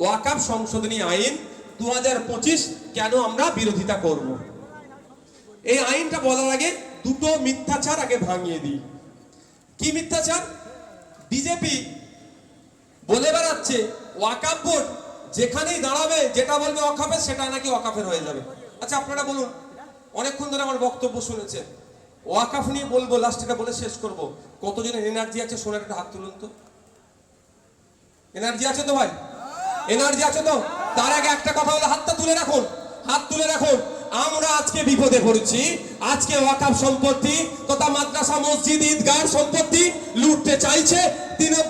ওয়াকফ সংশোধনী আইন 2025 কেন আমরা বিরোধিতা করব। এই আইনটা বলার আগে দুটো মিথ্যাচার আগে ভাঙিয়ে দিই। কি মিথ্যাচার? বিজেপি বলে বেড়াচ্ছে ওয়াকফ বোর্ড যেখানেই দাঁড়াবে যেটা বলবে ওয়াকফের সেটা নাকি ওয়াকফের হয়ে যাবে। আচ্ছা আপনারা বলুন, অনেকক্ষণ ধরে আমার বক্তব্য শুনেছেন, ওয়াকফ নিয়ে বলবো, লাস্টটা বলে শেষ করব। কতজনের এনার্জি আছে শোনার একটা হাত তুলুন তো। এনার্জি আছে তো ভাই? এনার্জি আছে তো? তার আগে একটা কথা হলো, হাতটা তুলে রাখুন, হাত তুলে রাখুন। আমরা আজকে বিপদে পড়েছি। আজকে ওয়াকফ সম্পত্তি তথা মাদ্রাসা মসজিদ ঈদগাহ সম্পত্তি লুটতে চাইছে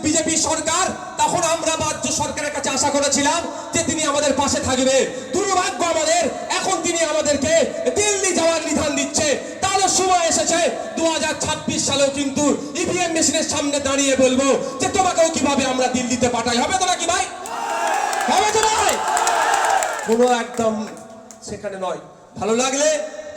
বিজেপি সরকার। তখন আমরা রাজ্য সরকারের কাছে আশা করেছিলাম যে তিনি আমাদের পাশে থাকবে। দুর্ভাগ্য আমাদের, এখন তিনি আমাদেরকে দিল্লি যাওয়ার বিধান দিচ্ছে। তাহলে সময় এসেছে 2026 সালেও কিন্তু ইভিএম মেশিনের সামনে দাঁড়িয়ে বলবো যে তোমাকেও কিভাবে আমরা দিল্লিতে পাঠাই। হবে তো নাকি ভাই? হবে তো ভাই? কোনো একদম সেখানে নয়। ভালো লাগলে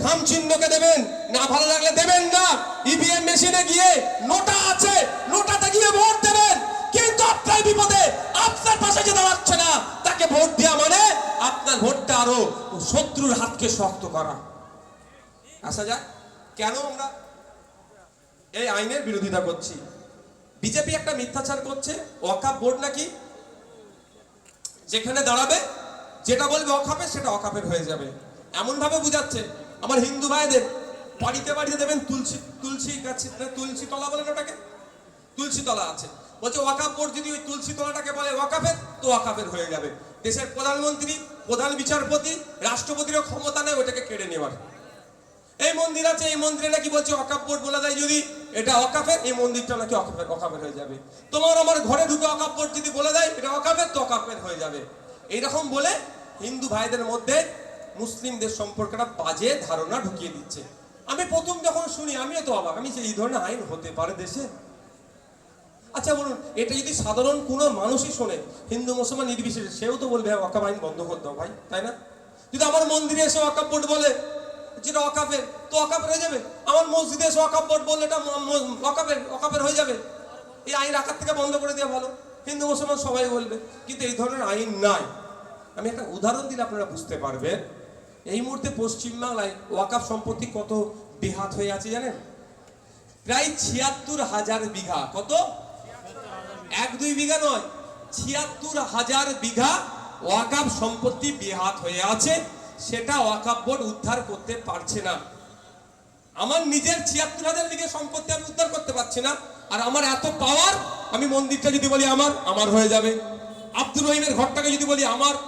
খাম চিহ্নকে দেবেন, না ভালো লাগলে দেবেন না। ইভিএম মেশিনে গিয়ে নোটা আছে, নোটাতে গিয়ে ভোট দেবেন। কিন্তু আপনার বিপদে আপনার পাশে যে দাঁড়াচ্ছে না তাকে ভোট দেওয়া মানে আপনার ভোটটা আরো শত্রুর হাতকে শক্ত করা। আসা যাক কেন আমরা এই আইনের বিরোধিতা করছি। বিজেপি একটা মিথ্যাচার করছে, ওয়াকফ বোর্ড নাকি যেখানে দাঁড়াবে যেটা বলবে ওয়াকফের সেটা ওয়াকফের হয়ে যাবে, এমন ভাবে বুঝাচ্ছে। আমার হিন্দু ভাইদের বাড়িতে বাড়িতে দেবেন তুলসী গাছ, তুলসী তলা বলেন ওটাকে, তুলসী তলা আছে। বলছে ওয়াকফ বোর্ড যদি ওই তুলসী তলাটাকে বলে ওয়াকফের তো ওয়াকফের হয়ে যাবে। দেশের প্রধানমন্ত্রী, প্রধান বিচারপতি, রাষ্ট্রপতিরও ক্ষমতা নেই ওটাকে কেড়ে নেওয়ার। এই মন্দির আছে, এই মন্দিরে নাকি বলছে ওয়াকফ বোর্ড বলে দেয় যদি এটা ওয়াকফের, এই মন্দিরটা নাকি ওয়াকফের হয়ে যাবে। তোমার আমার ঘরে ঢুকে ওয়াকফ বোর্ড যদি বলে দেয় এটা ওয়াকফের তো ওয়াকফের হয়ে যাবে। এইরকম বলে হিন্দু ভাইদের মধ্যে মুসলিমদের সম্পর্কে একটা বাজে ধারণা ঢুকিয়ে দিচ্ছে। আমি প্রথম যখন শুনি আমিও তো অবাক, আমি যে এই ধরনের আইন হতে পারে দেশে। আচ্ছা বলুন, এটা যদি সাধারণ কোনো মানুষই শোনে, হিন্দু মুসলমান নির্বিশেষে, সেও তো বলবে ওয়াকফ আইন বন্ধ করে দাও ভাই, তাই না? যদি আমার মন্দিরে এসে ওয়াকফ বোর্ড বলে যেটা ওয়াকফের তো ওয়াকফের হয়ে যাবে, আমার মসজিদে এসে ওয়াকফ বোর্ড বললে এটা ওয়াকফের হয়ে যাবে। এই আইন রাখার থেকে বন্ধ করে দেওয়া ভালো, হিন্দু মুসলমান সবাই বলবে। কিন্তু এই ধরনের আইন নাই। আমি একটা উদাহরণ দিলে আপনারা বুঝতে পারবেন। এই মুহূর্তে পশ্চিমবাংলায় ওয়াকফ সম্পত্তি কত বেহাত হয়ে আছে জানেন? প্রায় ৭৬,০০০ বিঘা। কত? ১-২ বিঘা নয়, ৭৬,০০০ বিঘা ওয়াকফ সম্পত্তি বেহাত হয়ে আছে। সেটা ওয়াকফ বোর্ড উদ্ধার করতে পারছে না। আমার নিজের ৭৬,০০০ বিঘা সম্পত্তি আমি উদ্ধার করতে পারছি না, আর আমার এত পাওয়ার, আমি মন্দিরটা যদি বলি আমার হয়ে যাবে, আব্দুর রহিমের ঘরটাকে যদি বলি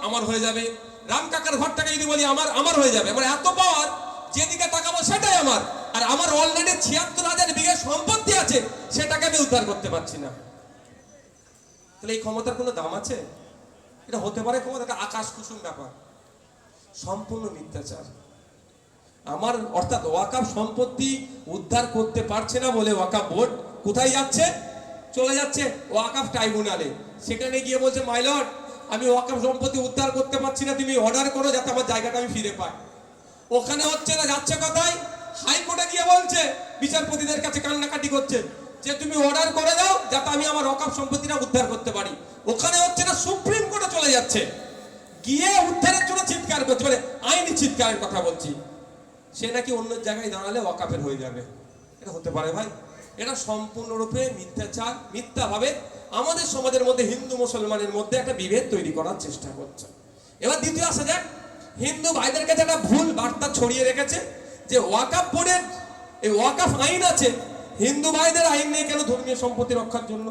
আমার হয়ে যাবে, রাম কাকার ঘরটাকে যদি বলি আমার হয়ে যাবে। আমার এত পাওয়ার, যেদিকে তাকাবো সেটাই আমার। আর আমার অলরেডি ৭৬,০০০ বিঘা সম্পত্তি আছে, সেটাকে আমি উদ্ধার করতে পারছি না। তাহলে এই ক্ষমতার কোনো দাম আছে? এটা হতে পারে ক্ষমতা? এটা আকাশ কুসুম ব্যাপার, সম্পূর্ণ মিথ্যাচার। আমার অর্থাৎ ওয়াকফ সম্পত্তি উদ্ধার করতে পারছে না বলে ওয়াকফ বোর্ড কোথায় যাচ্ছে? চলে যাচ্ছে ওয়াকফ ট্রাইব্যুনালে। সেখানে গিয়ে বলছে মাই লর্ড, আমি ওয়াকফ সম্পত্তি উদ্ধার করতে পারছি না, তুমি অর্ডার করো যাতে আমার জায়গাটা আমি ফিরে পাই। ওখানে হচ্ছে না, যাচ্ছে কোথায়? হাইকোর্টে গিয়ে বলছে, বিচারপতিদের কাছে কান্নাকাটি করছে যে তুমি অর্ডার করে দাও যাতে আমি আমার ওয়াকফ সম্পত্তিটা উদ্ধার করতে পারি। ওখানে হচ্ছে না, সুপ্রিম কোর্টে চলে যাচ্ছে, গিয়ে উদ্ধারের জন্য চিৎকার করছে, মানে আইনি চিৎকারের কথা বলছি। সে নাকি অন্য জায়গায় দাঁড়ালে ওয়াকফের হয়ে যাবে। এটা হতে পারে ভাই? এটা সম্পূর্ণরূপে মিথ্যাচার। মিথ্যাভাবে আমাদের সমাজের মধ্যে হিন্দু মুসলমানের মধ্যে একটা বিভেদ তৈরি করার চেষ্টা করছে। এবার দ্বিতীয় আসা যাক, হিন্দু ভাইদের কাছে একটা ভুল বার্তা ছড়িয়ে রেখেছে যে ওয়াকফ বোর্ডের এই ওয়াকফ আইন আছে, হিন্দু ভাইদের আইন নেই কেন ধর্মীয় সম্পত্তি রক্ষার জন্য,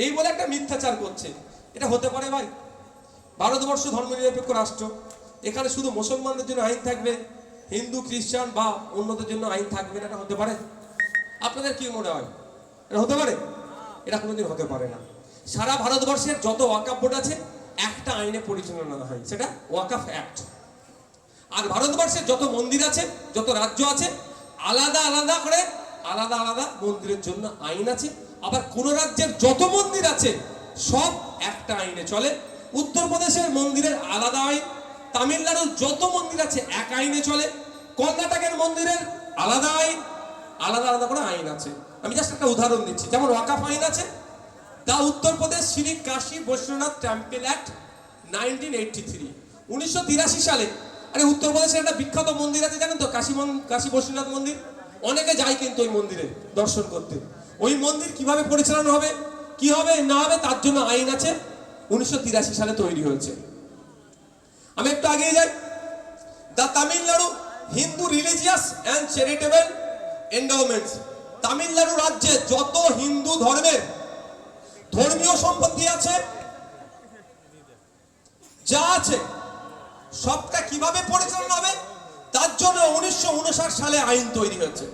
এই বলে একটা মিথ্যাচার করছে। এটা হতে পারে ভাই? ভারতবর্ষ ধর্মনিরপেক্ষ রাষ্ট্র, এখানে শুধু মুসলমানদের জন্য আইন থাকবে, হিন্দু খ্রিস্টান বা অন্যদের জন্য আইন থাকবে না? এটা হতে পারে? আপনাদের কি মনে হয় এটা হতে পারে? এটা কোনোদিন হতে পারে না। সারা ভারতবর্ষের যত ওয়াকফ বোর্ড আছে একটা আইনে পরিচালনা হয়, সেটা ওয়াকফ অ্যাক্ট। আর ভারতবর্ষের যত মন্দির আছে, যত রাজ্য আছে, আলাদা আলাদা করে আলাদা আলাদা মন্দিরের জন্য আইন আছে। আবার কোন রাজ্যের যত মন্দির আছে সব একটা আইনে চলে। উত্তরপ্রদেশের মন্দিরের আলাদা আইন, তামিলনাড়ুর যত মন্দির আছে এক আইনে চলে, কর্ণাটকের মন্দিরের আলাদা আইন, আলাদা আলাদা করে আইন আছে। আমি জাস্ট একটা উদাহরণ দিচ্ছি। যেমন ওয়াকফ আইন আছে, দা উত্তরপ্রদেশ শ্রী কাশী বৈশ্বনাথ টেম্পল অ্যাক্ট 1983 1983 সালে। আরে উত্তরপ্রদেশের একটা বিখ্যাত মন্দির আছে জানেন তো, কাশী বদ্রীনাথ মন্দির। অনেকে যায় কিন্তু ওই মন্দিরে দর্শন করতে। ওই মন্দির কিভাবে পরিচালনা হবে, কি হবে না হবে, তার জন্য আইন আছে, 1983 সালে তৈরি হয়েছে। আমি একটু আগে যাই। The Tamil Nadu Hindu religious and charitable endowments, Tamil Nadu রাজ্যে যত হিন্দু ধর্মের ধর্মীয় সম্পত্তি আছে, যা আছে সবটা কিভাবে পরিচালনা হবে তার জন্য 1959 সালে আইন তৈরি হয়েছে।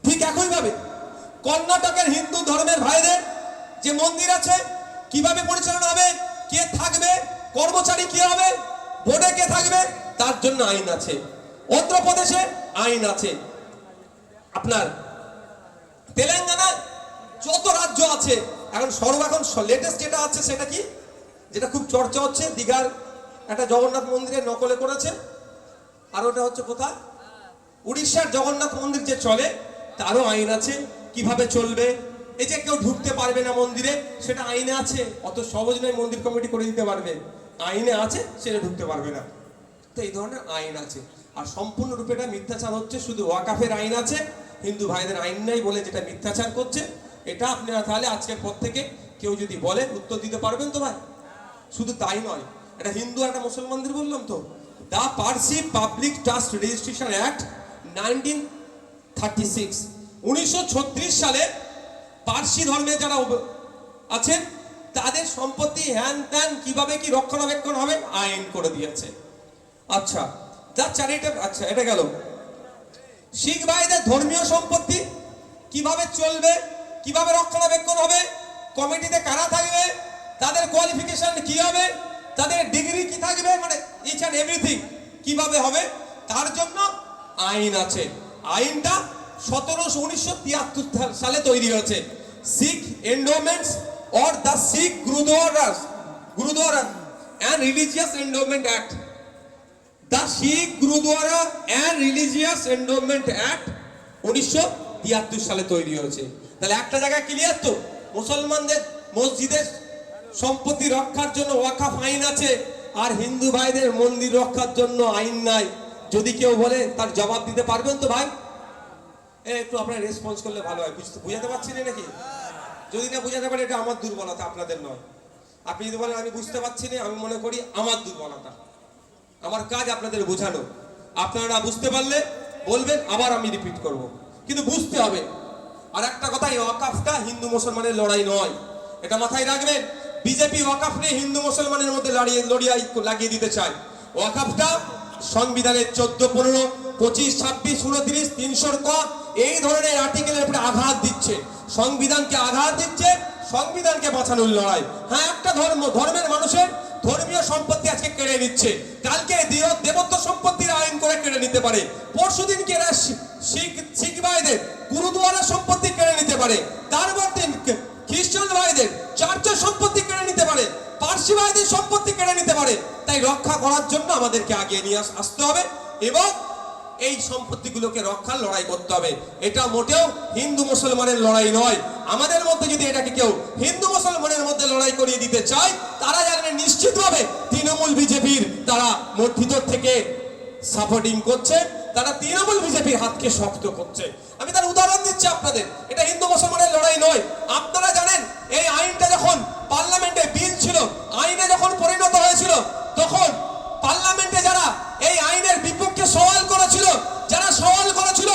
ঠিক একইভাবে কর্ণাটকের হিন্দু ধর্মের ভাইদের যে মন্দির আছে কিভাবে পরিচালনা হবে, কে থাকবে, কর্মচারী কে হবে, বোর্ডে কে থাকবে, তার জন্য আইন আছে। অন্ধ্রপ্রদেশে আইন আছে। আপনার তেলেঙ্গানায় যত রাজ্য আছে, এখন লেটেস্ট যেটা আছে সেটা কি, যেটা খুব চর্চা হচ্ছে, দীঘার একটা জগন্নাথ মন্দিরের নকলে করেছে। আর ওটা হচ্ছে কোথায়, উড়িষ্যার জগন্নাথ মন্দির যে চলে তারও আইন আছে কিভাবে চলবে। এই যে কেউ ঢুকতে পারবে না মন্দিরে, সেটা আইনে আছে। অত সহজ নয় মন্দির কমিটি করে দিতে পারবে, আইনে আছে, সেটা ঢুকতে পারবে না। তো এই ধরনের আইন আছে। আর সম্পূর্ণরূপে এটা মিথ্যাচার হচ্ছে। শুধু ওয়াকাফের আইন আছে, হিন্দু ভাইদের আইন নেই বলে যেটা মিথ্যাচার করছে। এটা আপনারা তাহলে আজকের পর থেকে কেউ যদি বলে উত্তর দিতে পারবেন তো ভাই? শুধু তাই নয়, এটা হিন্দু একটা মুসলমানদের বললাম তো। The Parsi public trust registration act 1936, 1936 সালে পার্সি ধর্মে যারা আছেন তাদের সম্পত্তি হ্যান ত্যান কিভাবে কি রক্ষণাবেক্ষণ হবে আইন করে দিয়েছে। আচ্ছা, যা চ্যারিটেবল, আচ্ছা এটা গেল। শিখ ভাইদের ধর্মীয় সম্পত্তি কিভাবে চলবে, কিভাবে রক্ষণাবেক্ষণ হবে, কমিটিতে কারা থাকবে, তাদের কোয়ালিফিকেশন কি হবে, তাদের ডিগ্রি কি থাকবে, মানে ইচ অ্যান্ড এভরিথিং কিভাবে হবে, তার জন্য আইন আছে। আইনটা 1973 সালে তৈরি হয়েছে। Sikh endowments or the Sikh Gurdwara and religious endowment act, the Sikh Gurdwara and religious endowment act 1973 সালে তৈরি হয়েছে। তাহলে একটা জায়গায় ক্লিয়ার তো, মুসলমানদের মসজিদের সম্পত্তি রক্ষার জন্য ওয়াকাফ আইন আছে, আর হিন্দু ভাইদের মন্দির রক্ষার জন্য আইন নাই। যদি কেউ বলে তার জবাব দিতে পারবেন তো ভাই? একটু আপনারা রেসপন্স করলে ভালো হয়। বুঝাতে পারছি না নাকি? যদি না বুঝাতে পারে এটা আমার দুর্বলতা, আপনাদের নয়। আপনি যদি বলেন আমি বুঝতে পারছি না, আমি মনে করি আমার দুর্বলতা। আমার কাজ আপনাদের বোঝানো। আপনারা বুঝতে পারলে বলবেন, আবার আমি রিপিট করব, কিন্তু বুঝতে হবে। আর একটা কথা, এই ওয়াকাফটা হিন্দু মুসলমানের লড়াই নয়, এটা মাথায় রাখবেন। বিজেপি ওয়াকাফ নিয়ে হিন্দু মুসলমানের মধ্যে লড়াই লাগিয়ে দিতে চায়। ওয়াকাফটা সংবিধানের 14, 15, 25, 26, 29, 300 ক এই ধরনের আর্টিকেলের উপরে আঘাত দিচ্ছে, সংবিধানকে আঘাত দিচ্ছে, সংবিধানকে বাঁচানোর লড়াই। হ্যাঁ, একটা ধর্মের মানুষের ধর্মীয় সম্পত্তি আজকে কেড়ে নিচ্ছে, কালকে দেবত্ব সম্পত্তির আইন করে কেড়ে নিতে পারে, পরশুদিনকে এরা শিখ ভাইদের গুরুদুয়ারা সম্পত্তি কেড়ে নিতে পারে, তারপর দিন খ্রিস্টান ভাইদের চার্চের সম্পত্তি কেড়ে নিতে পারে, পার্সি ভাইদের সম্পত্তি কেড়ে নিতে পারে। তাই রক্ষা করার জন্য আমাদেরকে আগিয়ে নিয়ে আসতে হবে এবং এই সম্পত্তিগুলোকে রক্ষার লড়াই করতে হবে। এটা মোটেও হিন্দু মুসলমানের লড়াই নয়। আমাদের মধ্যে যদি এটাকে কেউ হিন্দু মুসলমানের মধ্যে লড়াই করিয়ে দিতে চায়, তারা জানেন নিশ্চিতভাবে তৃণমূল বিজেপির তারা ভিতর থেকে সাপোর্টিং করছে, তারা তৃণমূল বিজেপির হাতকে শক্ত করছে। আমি তার উদাহরণ দিচ্ছি আপনাদের, এটা হিন্দু মুসলমানের লড়াই নয়। আপনারা জানেন এই আইনটা যখন পার্লামেন্টে বিল ছিল, আইনে যখন পরিণত হয়েছিল, তখন পার্লামেন্টে যারা এই আইনের বিপক্ষে সওয়াল করেছিল, যারা সওয়াল করেছিল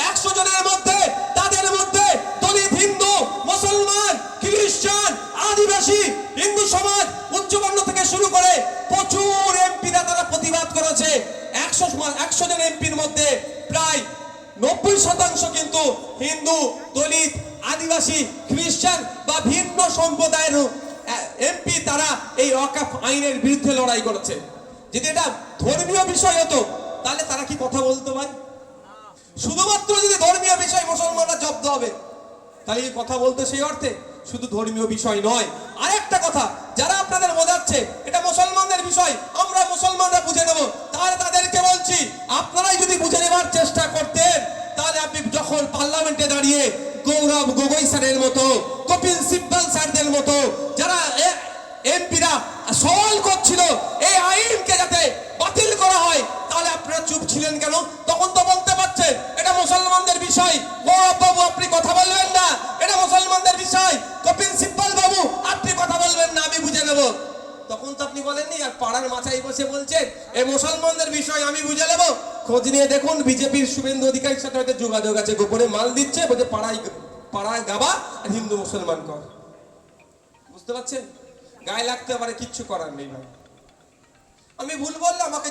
100 জনের মধ্যে, তাদের মধ্যে দলিত হিন্দু, মুসলমান, খ্রিস্টান, আদিবাসী, হিন্দু সমাজ, উচ্চবর্ণ থেকে শুরু করে প্রচুর এমপিরা তারা প্রতিবাদ করেছে। 100 জন এমপির মধ্যে প্রায় 90% কিন্তু হিন্দু, দলিত, আদিবাসী, খ্রিস্টান বা ভিন্ন সম্প্রদায়ের এমপি তারা এই ওয়াকাফ আইনের বিরুদ্ধে লড়াই করেছে। যদি এটা ধর্মীয় বিষয় হতো তাহলে তারা কি কথা বলতো ভাই? শুধুমাত্র যদি ধর্মীয় বিষয় মুসলমানরা জব্দ হবে তাহলে কি কথা বলতো? সেই অর্থে শুধু ধর্মীয় বিষয় নয়, আরেকটা কথা, যারা আপনাদের বোঝাচ্ছে এটা মুসলমানদের বিষয়, আমরা মুসলমানরা বুঝে নেব, তাহলে তাদেরকে বলছি আপনারাই যদি বুঝে নেবার চেষ্টা করতেন, তাহলে আপনি যখন পার্লামেন্টে দাঁড়িয়ে গৌরব গগৈ স্যারের মতো, কপিল সিব্বল স্যারদের মতো যারা এমপিরা সওয়াল করছিল এই আইনকে যাতে বাতিল করা হয়, তাহলে আপনারা চুপ ছিলেন কেন? তখন তো বলতে পারছেন এটা মুসলমানদের বিষয়, গৌরব বাবু আপনি কথা বলবেন না, এটা মুসলমানদের বিষয়, কপিল সিব্বল বাবু আপনি কথা বলবেন না, আমি বুঝে নেব। তখন তো আপনি বলেননি, আর পাড়ার মাথায় বসে বলছেন এই মুসলমানদের বিষয় আমি বুঝে নেব। খোঁজ নিয়ে দেখুন বিজেপির শুভেন্দু অধিকারীর সাথে হয়তো যোগাযোগ আছে, গোপনে মাল দিচ্ছে, বলছে পাড়ায় গাবা আর হিন্দু মুসলমান কর। বুঝতে পারছেন? গায়ে লাগতে পারে, কিচ্ছু করার নেই ভাই। আমি ভুল বললে আমাকে